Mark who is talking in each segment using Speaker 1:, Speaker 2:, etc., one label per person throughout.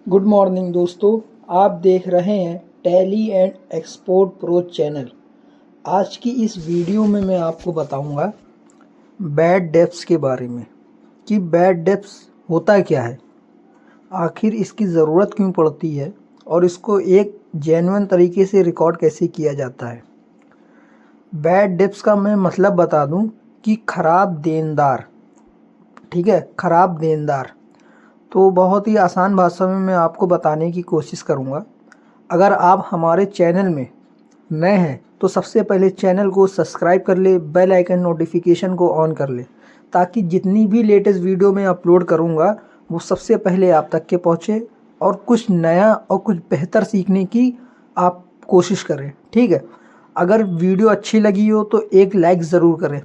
Speaker 1: Good morning दोस्तों, आप देख रहे हैं tally and export pro channel. आज की इस वीडियो में मैं आपको बताऊंगा बैड डेब्ट्स के बारे में कि बैड डेब्ट्स होता क्या है, आखिर इसकी ज़रूरत क्यों पड़ती है और इसको एक जेन्युइन तरीके से रिकॉर्ड कैसे किया जाता है। बैड डेब्ट्स का मैं मतलब बता दूं कि ख़राब देनदार, ठीक है, ख़राब देनदार। तो बहुत ही आसान भाषा में मैं आपको बताने की कोशिश करूँगा। अगर आप हमारे चैनल में नए हैं तो सबसे पहले चैनल को सब्सक्राइब कर ले, बेल आइकन नोटिफिकेशन को ऑन कर ले, ताकि जितनी भी लेटेस्ट वीडियो मैं अपलोड करूँगा वो सबसे पहले आप तक के पहुँचे और कुछ नया और कुछ बेहतर सीखने की आप कोशिश करें। ठीक है, अगर वीडियो अच्छी लगी हो तो एक लाइक ज़रूर करें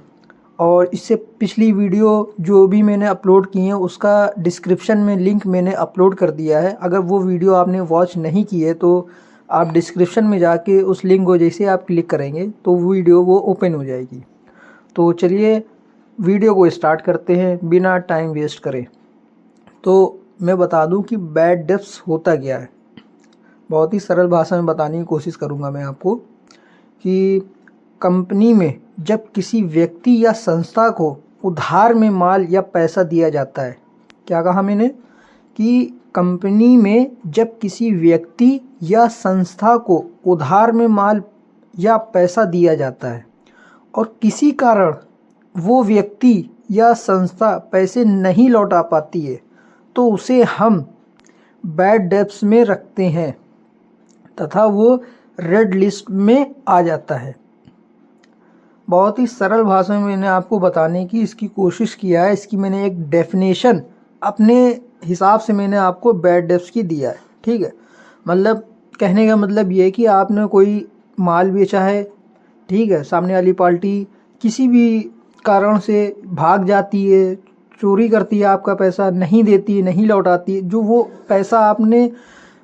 Speaker 1: और इससे पिछली वीडियो जो भी मैंने अपलोड की है उसका डिस्क्रिप्शन में लिंक मैंने अपलोड कर दिया है। अगर वो वीडियो आपने वॉच नहीं की है तो आप डिस्क्रिप्शन में जाके उस लिंक को जैसे आप क्लिक करेंगे तो वीडियो वो ओपन हो जाएगी। तो चलिए वीडियो को स्टार्ट करते हैं बिना टाइम वेस्ट करें। तो मैं बता दूं कि बैड डेब्ट्स होता क्या है। बहुत ही सरल भाषा में बताने की कोशिश करूंगा मैं आपको कि कंपनी में जब किसी व्यक्ति या संस्था को उधार में माल या पैसा दिया जाता है, क्या कहा मैंने कि कंपनी में जब किसी व्यक्ति या संस्था को उधार में माल या पैसा दिया जाता है और किसी कारण वो व्यक्ति या संस्था पैसे नहीं लौटा पाती है तो उसे हम बैड डेब्ट्स में रखते हैं तथा वो रेड लिस्ट में आ जाता है। बहुत ही सरल भाषा में मैंने आपको बताने की इसकी कोशिश किया है। इसकी मैंने एक डेफिनेशन अपने हिसाब से मैंने आपको बैड डेब्ट्स की दिया है। ठीक है, मतलब कहने का मतलब ये है कि आपने कोई माल बेचा है, ठीक है, सामने वाली पार्टी किसी भी कारण से भाग जाती है, चोरी करती है, आपका पैसा नहीं देती है, नहीं लौटाती है, जो वो पैसा आपने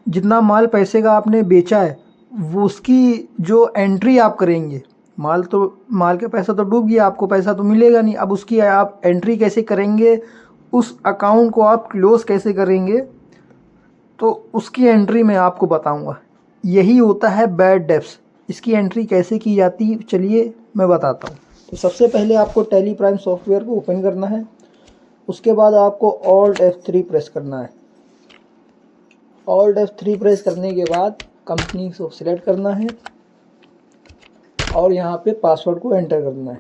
Speaker 1: जितना माल पैसे का आपने बेचा है वो उसकी जो एंट्री आप करेंगे, माल का पैसा तो डूब गया, आपको पैसा तो मिलेगा नहीं। अब उसकी आप एंट्री कैसे करेंगे, उस अकाउंट को आप क्लोज कैसे करेंगे, तो उसकी एंट्री मैं आपको बताऊंगा। यही होता है बैड डेब्ट्स। इसकी एंट्री कैसे की जाती है चलिए मैं बताता हूँ। तो सबसे पहले आपको टैली प्राइम सॉफ्टवेयर को ओपन करना है। उसके बाद आपको Alt F3 प्रेस करना है। Alt F3 प्रेस करने के बाद कंपनी को सिलेक्ट करना है और यहाँ पे पासवर्ड को एंटर करना है।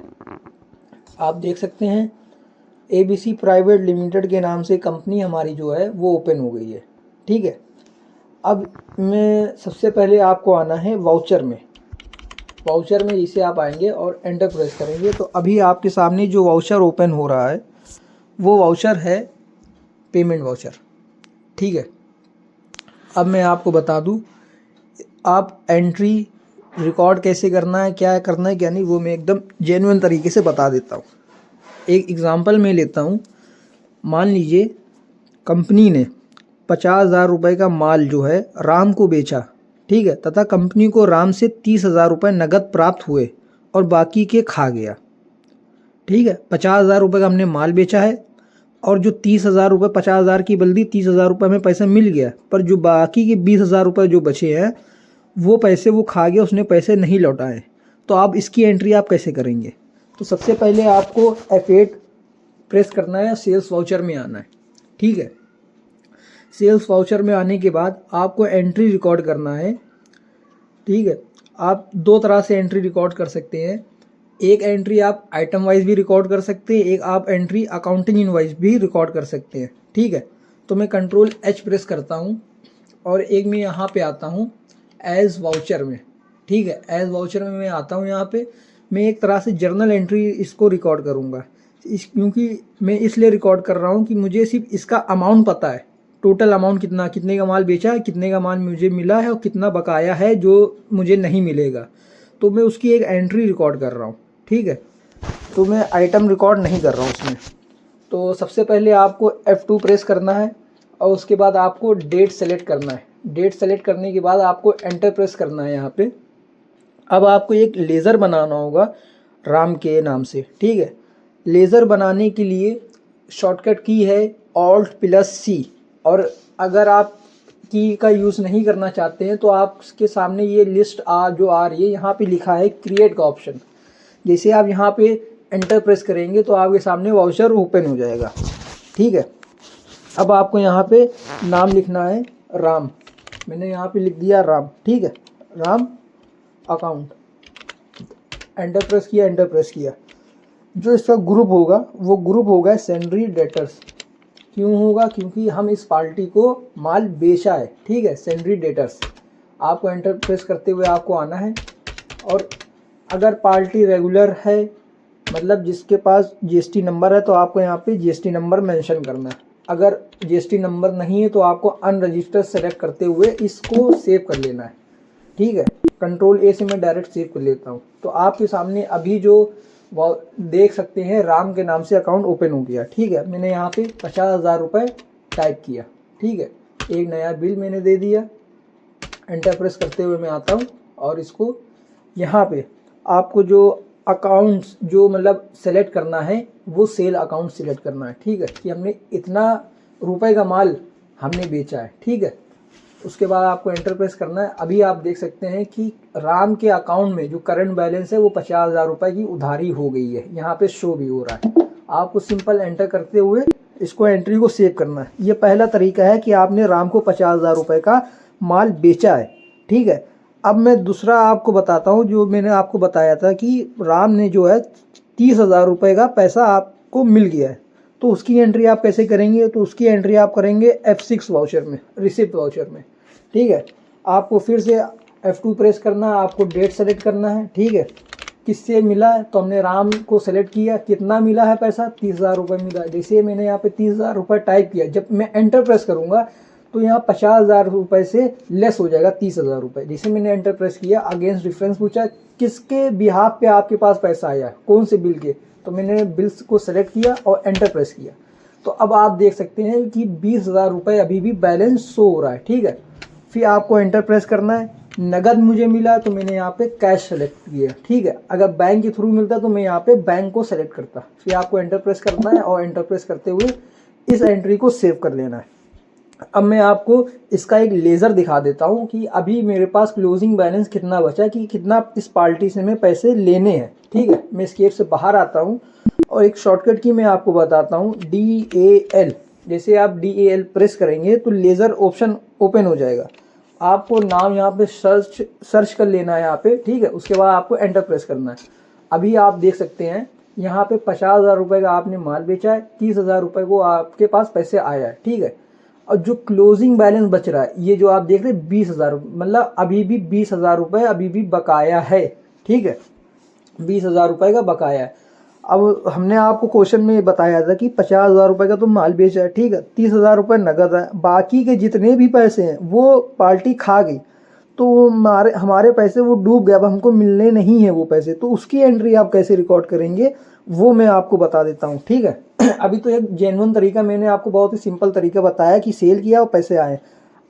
Speaker 1: आप देख सकते हैं ABC प्राइवेट लिमिटेड के नाम से कंपनी हमारी जो है वो ओपन हो गई है। ठीक है, अब मैं सबसे पहले आपको आना है वाउचर में। वाउचर में जिसे आप आएंगे और एंटर प्रेस करेंगे तो अभी आपके सामने जो वाउचर ओपन हो रहा है वो वाउचर है पेमेंट वाउचर। ठीक है, अब मैं आपको बता दूं आप एंट्री रिकॉर्ड कैसे करना है, क्या करना है क्या नहीं, वो मैं एकदम जेन्युइन तरीके से बता देता हूँ। एक एग्ज़ाम्पल मैं लेता हूँ। मान लीजिए कंपनी ने 50,000 रुपये का माल जो है राम को बेचा, ठीक है, तथा कंपनी को राम से 30,000 रुपये नगद प्राप्त हुए और बाकी के खा गया। ठीक है, 50,000 रुपये का हमने माल बेचा है और जो 30,000 रुपये, 50,000 की बल्कि 30,000 रुपये में पैसा मिल गया, पर जो बाकी के 20,000 रुपये जो बचे हैं वो पैसे वो खा गया, उसने पैसे नहीं लौटाए। तो आप इसकी एंट्री आप कैसे करेंगे? तो सबसे पहले आपको F8 प्रेस करना है, सेल्स वाउचर में आना है। ठीक है, सेल्स वाउचर में आने के बाद आपको एंट्री रिकॉर्ड करना है। ठीक है, आप दो तरह से एंट्री रिकॉर्ड कर सकते हैं। एक एंट्री आप आइटम वाइज भी रिकॉर्ड कर सकते हैं, एक आप एंट्री अकाउंटिंग इनवाइस भी रिकॉर्ड कर सकते हैं। ठीक है, तो मैं कंट्रोल H प्रेस करता हूँ और एक मैं यहाँ पे आता हूँ एज वाउचर में। ठीक है, एज वाउचर में मैं आता हूँ। यहाँ पे मैं एक तरह से जर्नल एंट्री इसको रिकॉर्ड करूँगा, क्योंकि मैं इसलिए रिकॉर्ड कर रहा हूँ कि मुझे सिर्फ इसका अमाउंट पता है, टोटल अमाउंट कितना, कितने का माल बेचा है, कितने का माल मुझे मिला है और कितना बकाया है जो मुझे नहीं मिलेगा, तो मैं उसकी एक एंट्री रिकॉर्ड कर रहा हूँ। ठीक है, तो मैं आइटम रिकॉर्ड नहीं कर रहा हूँ उसमें। तो सबसे पहले आपको F2 प्रेस करना है और उसके बाद आपको डेट सेलेक्ट करना है। डेट सेलेक्ट करने के बाद आपको एंटर प्रेस करना है यहाँ पे। अब आपको एक लेज़र बनाना होगा राम के नाम से। ठीक है, लेज़र बनाने के लिए शॉर्टकट की है Alt+C, और अगर आप की का यूज़ नहीं करना चाहते हैं तो आपके सामने ये लिस्ट जो आ रही है, यहाँ पे लिखा है क्रिएट का ऑप्शन। जैसे आप यहाँ पे एंटर प्रेस करेंगे तो आपके सामने वाउचर ओपन हो जाएगा। ठीक है, अब आपको यहाँ पे नाम लिखना है राम। मैंने यहाँ पे लिख दिया राम। ठीक है, राम अकाउंट, एंटर प्रेस किया, एंटर प्रेस किया। जो इसका ग्रुप होगा वो ग्रुप होगा सेंड्री डेटर्स। क्यों होगा? क्योंकि हम इस पार्टी को माल बेचा है। ठीक है, सेंड्री डेटर्स। आपको एंटर प्रेस करते हुए आपको आना है, और अगर पार्टी रेगुलर है, मतलब जिसके पास जीएसटी नंबर है, तो आपको यहाँ पे जीएसटी नंबर मेंशन करना है। अगर जीएसटी नंबर नहीं है तो आपको अनरजिस्टर्ड सेलेक्ट करते हुए इसको सेव कर लेना है। ठीक है, कंट्रोल ए से मैं डायरेक्ट सेव कर लेता हूँ। तो आपके सामने अभी जो देख सकते हैं राम के नाम से अकाउंट ओपन हो गया। ठीक है, मैंने यहाँ पे 50,000 रुपये टाइप किया। ठीक है, एक नया बिल मैंने दे दिया। एंटर प्रेस करते हुए मैं आता हूँ, और इसको यहाँ पे आपको जो अकाउंट्स जो मतलब सेलेक्ट करना है वो सेल अकाउंट सेलेक्ट करना है। ठीक है, कि हमने इतना रुपए का माल हमने बेचा है। ठीक है, उसके बाद आपको एंटर प्रेस करना है। अभी आप देख सकते हैं कि राम के अकाउंट में जो करंट बैलेंस है वो 50,000 रुपये की उधारी हो गई है, यहाँ पे शो भी हो रहा है। आपको सिंपल एंटर करते हुए इसको एंट्री को सेव करना है। ये पहला तरीका है कि आपने राम को 50,000 रुपये का माल बेचा है। ठीक है, अब मैं दूसरा आपको बताता हूँ। जो मैंने आपको बताया था कि राम ने जो है 30,000 रुपये का पैसा आपको मिल गया है, तो उसकी एंट्री आप कैसे करेंगे? तो उसकी एंट्री आप करेंगे F6 वाउचर में, रिसिप्ट वाउचर में। ठीक है, आपको फिर से F2 प्रेस करना है, आपको डेट सेलेक्ट करना है। ठीक है, किससे मिला है? तो हमने राम को सेलेक्ट किया। कितना मिला है पैसा? 30,000 रुपये मिला है। जैसे मैंने यहाँ पे 30,000 रुपये टाइप किया, जब मैं एंटर प्रेस करूँगा तो यहाँ 50,000 रुपये से लेस हो जाएगा 30,000 रुपये। जैसे मैंने एंटर प्रेस किया, अगेंस्ट डिफरेंस पूछा किसके बिहाफ पे आपके पास पैसा आया, कौन से बिल के, तो मैंने बिल्स को सेलेक्ट किया और एंटर प्रेस किया। तो अब आप देख सकते हैं कि 20,000 रुपये अभी भी बैलेंस शो हो रहा है। ठीक है, फिर आपको एंटर प्रेस करना है। नगद मुझे मिला तो मैंने यहाँ पे कैश सेलेक्ट किया। ठीक है, अगर बैंक के थ्रू मिलता तो मैं यहाँ पे बैंक को सेलेक्ट करता। फिर आपको एंटर प्रेस करना है, और एंटर प्रेस करते हुए इस एंट्री को सेव कर लेना है। अब मैं आपको इसका एक लेज़र दिखा देता हूँ कि अभी मेरे पास क्लोजिंग बैलेंस कितना बचा, कि कितना इस पार्टी से मैं पैसे लेने हैं। ठीक है, मैं इस केस से बाहर आता हूँ, और एक शॉर्टकट की मैं आपको बताता हूँ, DAL। जैसे आप DAL प्रेस करेंगे तो लेज़र ऑप्शन ओपन हो जाएगा। आपको नाम यहाँ पे सर्च कर लेना है यहाँ पे। ठीक है, उसके बाद आपको एंटर प्रेस करना है। अभी आप देख सकते हैं यहाँ पे 50,000 रुपये का आपने माल बेचा है, 30,000 रुपये को आपके पास पैसे आया है। ठीक है, और जो क्लोजिंग बैलेंस बच रहा है, ये जो आप देख रहे हैं 20,000, मतलब अभी भी 20,000 रुपये अभी भी बकाया है। ठीक है, 20,000 रुपये का बकाया है। अब हमने आपको क्वेश्चन में बताया था कि 50,000 रुपये का तो माल बेचा है। ठीक है, 30,000 रुपये नगद है, बाकी के जितने भी पैसे हैं वो पार्टी खा गई, तो हमारे पैसे वो डूब गए, अब हमको मिलने नहीं है वो पैसे। तो उसकी एंट्री आप कैसे रिकॉर्ड करेंगे वो मैं आपको बता देता हूँ। ठीक है, अभी तो एक जेन्युइन तरीका मैंने आपको बहुत ही सिंपल तरीका बताया कि सेल किया और पैसे आए।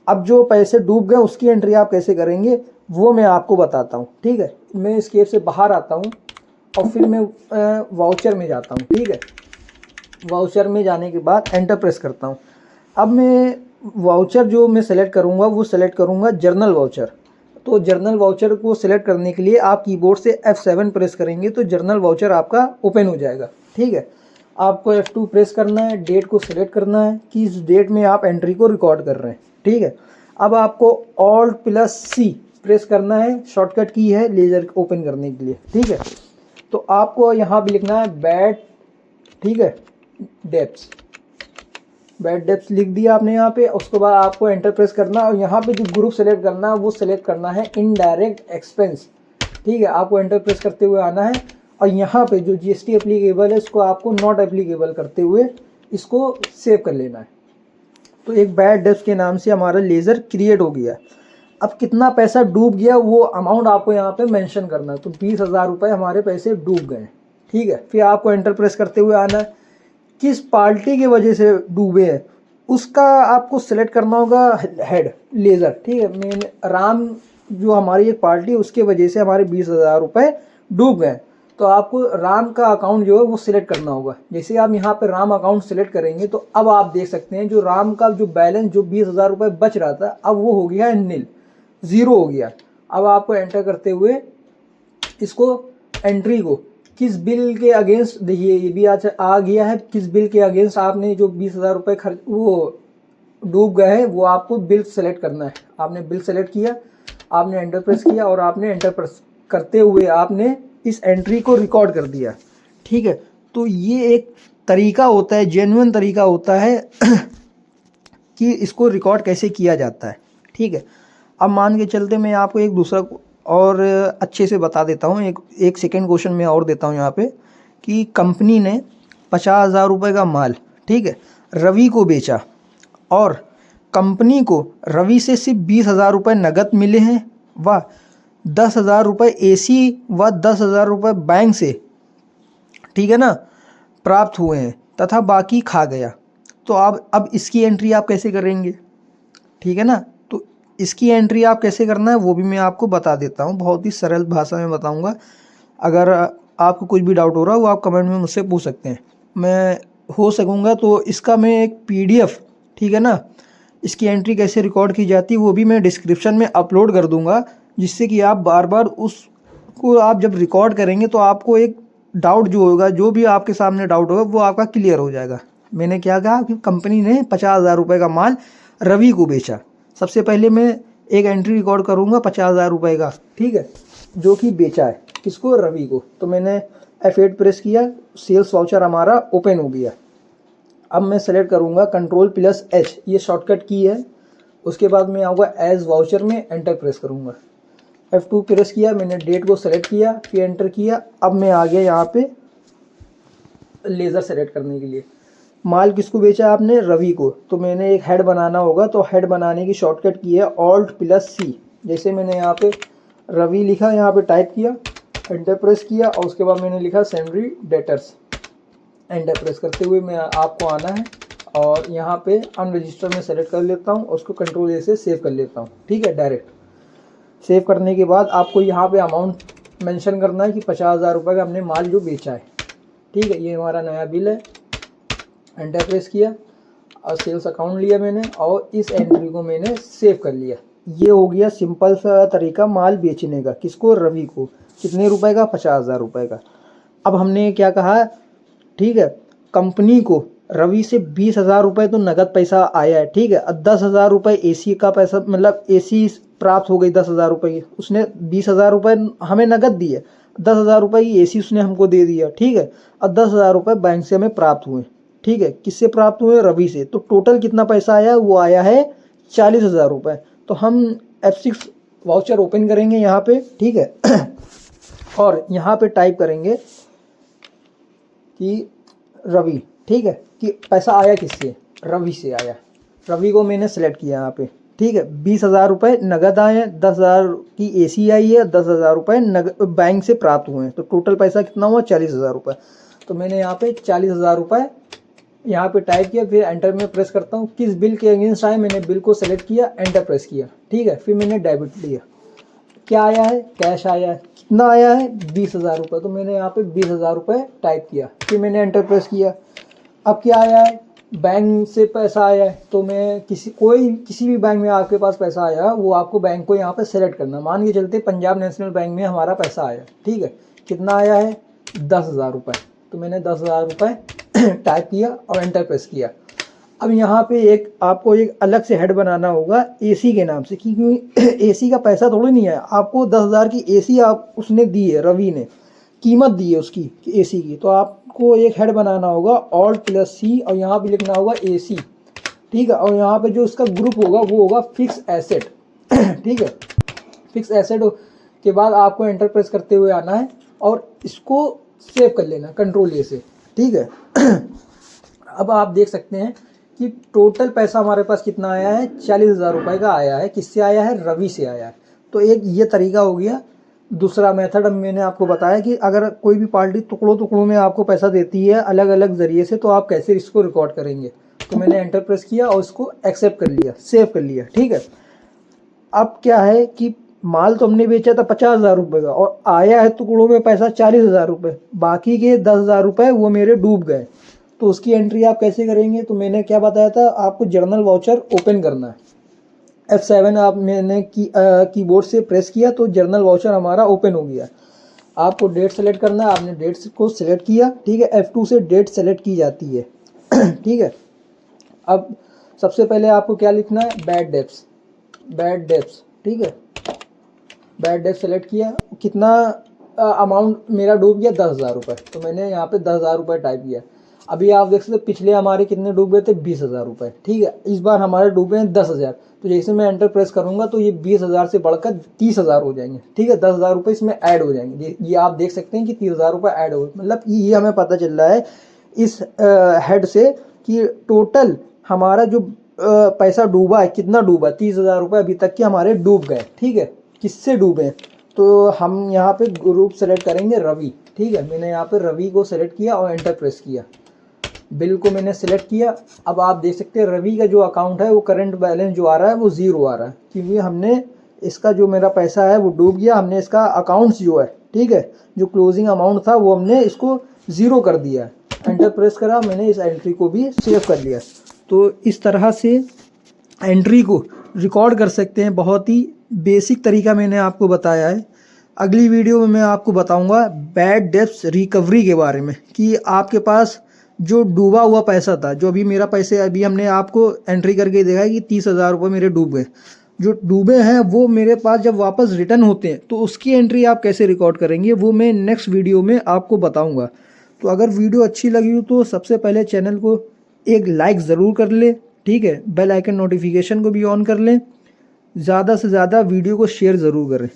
Speaker 1: अब जो पैसे डूब गए उसकी एंट्री आप कैसे करेंगे वो मैं आपको बताता हूँ। ठीक है, मैं इस केस से बाहर आता हूँ, और फिर मैं वाउचर में जाता हूँ। ठीक है, वाउचर में जाने के बाद एंटर प्रेस करता हूँ। अब मैं वाउचर जो मैं सेलेक्ट करूँगा वो सेलेक्ट करूँगा जर्नल वाउचर। तो जर्नल वाउचर को सिलेक्ट करने के लिए आप कीबोर्ड से F7 प्रेस करेंगे तो जर्नल वाउचर आपका ओपन हो जाएगा। ठीक है, आपको F2 प्रेस करना है, डेट को सिलेक्ट करना है कि इस डेट में आप एंट्री को रिकॉर्ड कर रहे हैं। ठीक है, अब आपको Alt+C प्रेस करना है, शॉर्टकट की है लेजर ओपन करने के लिए। ठीक है, तो आपको यहाँ पे लिखना है बैड, ठीक है, डेप्स, बैड डेप्स लिख दिया आपने यहाँ पे। उसके बाद आपको एंटर प्रेस करना, और यहाँ पे जो ग्रुप सेलेक्ट करना है वो सेलेक्ट करना है इनडायरेक्ट एक्सपेंस। ठीक है, आपको एंटर प्रेस करते हुए आना है, और यहाँ पे जो GST एप्लीकेबल है इसको आपको नॉट एप्लीकेबल करते हुए इसको सेव कर लेना है। तो एक बैड डेप्स के नाम से हमारा लेज़र क्रिएट हो गया। अब कितना पैसा डूब गया वो अमाउंट आपको यहाँ पे मेंशन करना है। तो 20,000 रुपये हमारे पैसे डूब गए। ठीक है, फिर आपको एंटर प्रेस करते हुए आना है, किस पार्टी की वजह से डूबे हैं उसका आपको सेलेक्ट करना होगा हेड लेज़र। ठीक है, मैंने राम जो हमारी एक पार्टी उसके वजह से हमारे 20,000 रुपये डूब गए। तो तो आपको राम का अकाउंट जो है वो सिलेक्ट करना होगा। जैसे आप यहाँ पे राम अकाउंट सिलेक्ट करेंगे तो अब आप देख सकते हैं जो राम का जो बैलेंस जो 20,000 रुपये बच रहा था अब वो हो गया है नील, ज़ीरो हो गया। अब आपको एंटर करते हुए इसको एंट्री को किस बिल के अगेंस्ट, देखिए ये भी आ गया है किस बिल के अगेंस्ट आपने जो 20,000 रुपये खर्च वो डूब गए हैं, वो आपको बिल सेलेक्ट करना है। आपने बिल सेलेक्ट किया, आपने एंटर प्रेस किया और आपने एंटर प्रेस करते हुए आपने इस एंट्री को रिकॉर्ड कर दिया। ठीक है, तो ये एक तरीका होता है, जेन्युइन तरीका होता है कि इसको रिकॉर्ड कैसे किया जाता है। ठीक है, अब मान के चलते मैं आपको एक दूसरा और अच्छे से बता देता हूँ। एक सेकेंड क्वेश्चन मैं और देता हूँ यहाँ पे कि कंपनी ने 50,000 रुपये का माल, ठीक है, रवि को बेचा और कंपनी को रवि से सिर्फ 20,000 रुपये नगद मिले हैं व 10,000 रुपये एसी व 10,000 रुपये बैंक से, ठीक है ना, प्राप्त हुए हैं तथा बाकी खा गया। तो अब इसकी एंट्री आप कैसे करेंगे? ठीक है ना, तो इसकी एंट्री आप कैसे करना है वो भी मैं आपको बता देता हूँ, बहुत ही सरल भाषा में बताऊँगा। अगर आपको कुछ भी डाउट हो रहा है वो आप कमेंट में मुझसे पूछ सकते हैं, मैं हो सकूँगा तो इसका मैं एक PDF, ठीक है ना, इसकी एंट्री कैसे रिकॉर्ड की जाती है वो भी मैं डिस्क्रिप्शन में अपलोड कर दूंगा, जिससे कि आप बार बार उसको आप जब रिकॉर्ड करेंगे तो आपको एक डाउट जो होगा, जो भी आपके सामने डाउट होगा वो आपका क्लियर हो जाएगा। मैंने क्या कहा कि कंपनी ने 50,000 रुपये का माल रवि को बेचा। सबसे पहले मैं एक एंट्री रिकॉर्ड करूँगा 50,000 रुपये का, ठीक है, जो कि बेचा है किसको, रवि को। तो मैंने F8 प्रेस किया, सेल्स वाउचर हमारा ओपन हो गया। अब मैं सेलेक्ट करूँगा Ctrl+H, ये शॉर्टकट की है। उसके बाद मैं आऊँगा एज वाउचर में, एंटर प्रेस करूँगा। F2 प्रेस किया, मैंने डेट को सेलेक्ट किया, फिर एंटर किया। अब मैं आ गया यहाँ पे लेज़र सेलेक्ट करने के लिए। माल किसको बेचा आपने, रवि को, तो मैंने एक हेड बनाना होगा, तो हेड बनाने की शॉर्टकट की है Alt+C। जैसे मैंने यहाँ पे रवि लिखा, यहाँ पे टाइप किया, एंटर प्रेस किया और उसके बाद मैंने लिखा सैलरी डेटर्स, एंटर प्रेस करते हुए मैं आपको आना है और यहाँ पे अनरजिस्टर में सेलेक्ट कर लेता हूँ और उसको Ctrl+A से सेव कर लेता हूँ। ठीक है, डायरेक्ट सेव करने के बाद आपको यहाँ पे अमाउंट मेंशन करना है कि 50,000 रुपये का हमने माल जो बेचा है। ठीक है, ये हमारा नया बिल है, एंटर प्रेस किया और सेल्स अकाउंट लिया मैंने और इस एंट्री को मैंने सेव कर लिया। ये हो गया सिंपल सा तरीका माल बेचने का, किसको, रवि को। कितने रुपए का, 50,000 रुपये का। अब हमने क्या कहा, ठीक है, कंपनी को रवि से 20,000 रुपये तो नगद पैसा आया है, ठीक है, और 10,000 रुपये एसी का पैसा, मतलब एसी प्राप्त हो गई 10,000 रुपये की। उसने 20,000 रुपये हमें नगद दिए, 10,000 रुपये की एसी उसने हमको दे दिया, ठीक है, और 10,000 रुपये बैंक से हमें प्राप्त हुए। ठीक है, किससे प्राप्त हुए, रवि से। तो टोटल कितना पैसा आया, वो आया है 40,000 रुपये। तो हम F6 वाउचर ओपन करेंगे यहाँ पे, ठीक है, और यहाँ पे टाइप करेंगे कि रवि, ठीक है, कि पैसा आया किससे, रवि से आया। रवि को मैंने सेलेक्ट किया यहाँ पे, ठीक है, 20,000 रुपये नगद आए हैं, 10,000 की एसी आई है, 10,000 रुपये नगद बैंक से प्राप्त हुए हैं। तो टोटल पैसा कितना हुआ, 40,000 रुपये। तो मैंने यहाँ पे 40,000 रुपये यहाँ पे टाइप किया, फिर एंटर में प्रेस करता हूँ। किस बिल के अगेंस्ट आए, मैंने बिल को सेलेक्ट किया, एंटर प्रेस किया, ठीक है, फिर मैंने डेबिट लिया। क्या आया है, कैश आया है। कितना आया है, 20,000 रुपये। तो मैंने यहाँ पे 20,000 रुपये टाइप किया, फिर मैंने एंटर प्रेस किया। अब क्या आया है, बैंक से पैसा आया है। तो मैं किसी भी बैंक में आपके पास पैसा आया, वो आपको बैंक को यहाँ पे सेलेक्ट करना। मान के चलते पंजाब नेशनल बैंक में हमारा पैसा आया, ठीक है, कितना आया है, 10,000 रुपये। तो मैंने 10,000 रुपये टाइप किया और एंटर प्रेस किया। अब यहाँ पे आपको एक अलग से हेड बनाना होगा एसी के नाम से, क्योंकि एसी का पैसा थोड़ी नहीं है, आपको 10,000 की एसी आप उसने दी है, रवि ने कीमत दी है उसकी एसी की। तो आपको एक हेड बनाना होगा Alt+C और यहाँ पे लिखना होगा AC, ठीक है, और यहाँ पे जो उसका ग्रुप होगा वो होगा फिक्स एसेट, ठीक है। फिक्स एसेट के बाद आपको एंटर प्रेस करते हुए आना है और इसको सेव कर लेना Ctrl+A से, ठीक है। अब आप देख सकते हैं कि टोटल पैसा हमारे पास कितना आया है, 40,000 रुपये का आया है। किससे आया है, रवि से आया है। तो एक ये तरीका हो गया। दूसरा मेथड मैंने आपको बताया कि अगर कोई भी पार्टी टुकड़ों टुकड़ों में आपको पैसा देती है अलग अलग ज़रिए से, तो आप कैसे इसको रिकॉर्ड करेंगे। तो मैंने एंटर प्रेस किया और इसको एक्सेप्ट कर लिया, सेव कर लिया, ठीक है। अब क्या है कि माल तो हमने बेचा था 50,000 रुपये का और आया है टुकड़ों में पैसा 40,000 रुपये, बाकी के 10,000 रुपये वो मेरे डूब गए। तो उसकी एंट्री आप कैसे करेंगे? तो मैंने क्या बताया था आपको, जर्नल वाउचर ओपन करना है। F7 आप मैंने कीबोर्ड से प्रेस किया तो जर्नल वाउचर हमारा ओपन हो गया। आपको डेट सेलेक्ट करना है, आपने डेट को सिलेक्ट किया, ठीक है। F2 से डेट सेलेक्ट की जाती है ठीक है। अब सबसे पहले आपको क्या लिखना है? बैड डेब्ट्स, ठीक है। बैड डेब्ट सेलेक्ट किया, कितना अमाउंट मेरा डूब गया? 10,000 रुपये। तो मैंने यहाँ पे 10,000 रुपये टाइप किया। अभी आप देख सकते पिछले हमारे कितने डूब गए थे? 20,000 रुपये, ठीक है। इस बार हमारे डूबे हैं 10,000। तो जैसे मैं एंटर प्रेस करूंगा तो ये 20,000 से बढ़कर 30,000 हो जाएंगे, ठीक है। 10,000 रुपये इसमें ऐड हो जाएंगे। ये आप देख सकते हैं कि 30,000 रुपये ऐड हो, मतलब ये हमें पता चल रहा है इस हेड से कि टोटल हमारा जो पैसा डूबा है, कितना डूबा? 30,000 रुपये अभी तक के हमारे डूब गए, ठीक है। किससे डूबे? तो हम यहाँ पे ग्रुप सेलेक्ट करेंगे रवि, ठीक है। मैंने यहाँ पे रवि को सेलेक्ट किया और एंटर प्रेस किया। बिल को मैंने सेलेक्ट किया। अब आप देख सकते हैं रवि का जो अकाउंट है वो करंट बैलेंस जो आ रहा है वो 0 आ रहा है, क्योंकि हमने इसका जो मेरा पैसा है वो डूब गया। हमने इसका अकाउंट्स जो है, ठीक है, जो क्लोजिंग अमाउंट था वो हमने इसको 0 कर दिया है। एंटर प्रेस करा, मैंने इस एंट्री को भी सेव कर लिया। तो इस तरह से एंट्री को रिकॉर्ड कर सकते हैं। बहुत ही बेसिक तरीका मैंने आपको बताया है। अगली वीडियो में मैं आपको बताऊंगा बैड डेब्ट्स रिकवरी के बारे में, कि आपके पास जो डूबा हुआ पैसा था, जो अभी मेरा पैसे अभी हमने आपको एंट्री करके देखा है कि 30,000 रुपये मेरे डूब गए। जो डूबे हैं वो मेरे पास जब वापस रिटर्न होते हैं तो उसकी एंट्री आप कैसे रिकॉर्ड करेंगे वो मैं नेक्स्ट वीडियो में आपको बताऊंगा। तो अगर वीडियो अच्छी लगी हो तो सबसे पहले चैनल को एक लाइक ज़रूर कर ले, ठीक है। बेल आइकन नोटिफिकेशन को भी ऑन कर लें। ज़्यादा से ज़्यादा वीडियो को शेयर ज़रूर करें।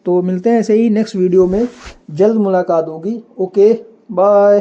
Speaker 1: तो मिलते हैं ऐसे ही नेक्स्ट वीडियो में, जल्द मुलाकात होगी। Okay, bye.